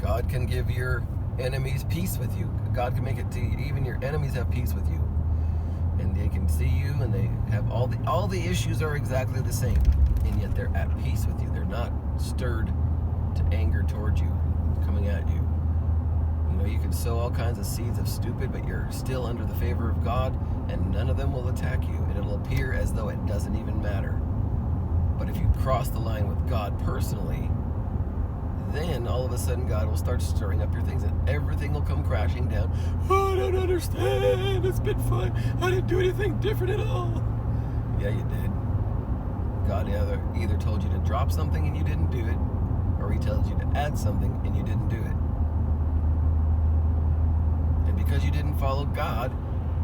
God can give your enemies peace with you. God can make it to even your enemies have peace with you. And they can see you, and they have all the issues are exactly the same, and yet they're at peace with you. They're not stirred to anger towards you, coming at you. You know, you can sow all kinds of seeds of stupid, but you're still under the favor of God, and none of them will attack you, and it'll appear as though it doesn't even matter. But if you cross the line with God personally, then all of a sudden God will start stirring up your things, and everything will come crashing down. Oh, I don't understand. It's been fun. I didn't do anything different at all. Yeah, you did. God either told you to drop something and you didn't do it, or he tells you to add something and you didn't do it. And because you didn't follow God,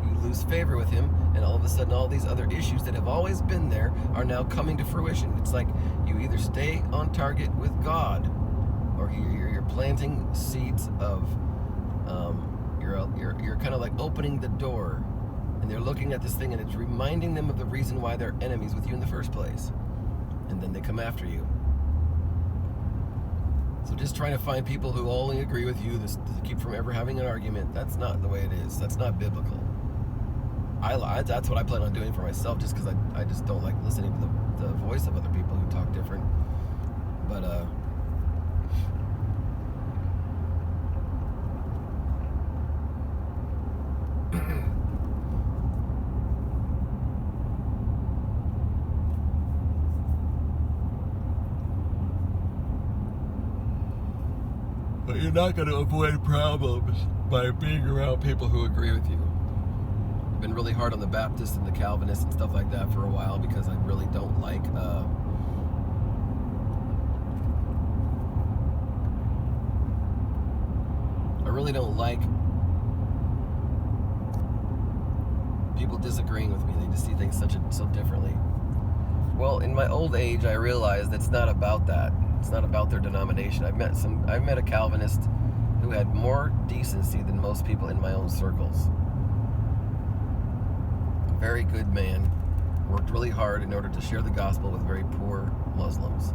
you lose favor with him, and all of a sudden all these other issues that have always been there are now coming to fruition. It's like you either stay on target with God, or you're planting seeds of, you're kind of like opening the door, and they're looking at this thing, and it's reminding them of the reason why they're enemies with you in the first place, and then they come after you. So just trying to find people who only agree with you to keep from ever having an argument, that's not the way it is. That's not biblical. That's what I plan on doing for myself, just because I just don't like listening to the voice of other people who talk different. But but you're not going to avoid problems by being around people who agree with you. I've been really hard on the Baptists and the Calvinists and stuff like that for a while, because I really don't like people disagreeing with me. They just see things so differently. Well, in my old age, I realized it's not about that. It's not about their denomination. I've met a Calvinist who had more decency than most people in my own circles. Very good man. Worked really hard in order to share the gospel with very poor Muslims.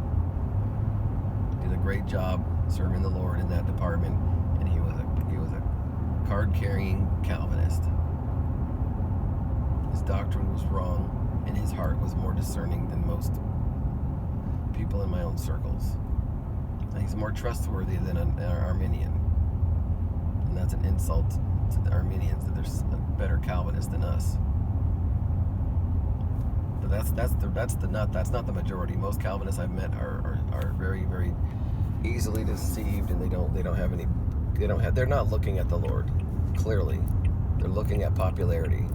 Did a great job serving the Lord in that department, and he was a card-carrying Calvinist. His doctrine was wrong, and his heart was more discerning than most people in my own circles. He's more trustworthy than an Arminian, and that's an insult to the Arminians, that there's a better Calvinist than us. But that's not the majority. Most Calvinists I've met are very, very easily deceived, and they're not looking at the Lord clearly. They're looking at popularity,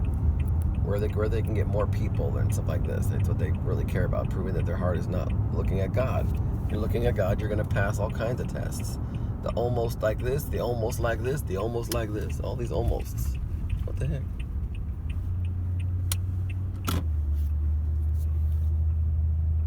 where they can get more people and stuff like this. It's what they really care about, proving that their heart is not looking at God. If you're looking at God, you're going to pass all kinds of tests. The almost like this, the almost like this, the almost like this, all these almosts. What the heck?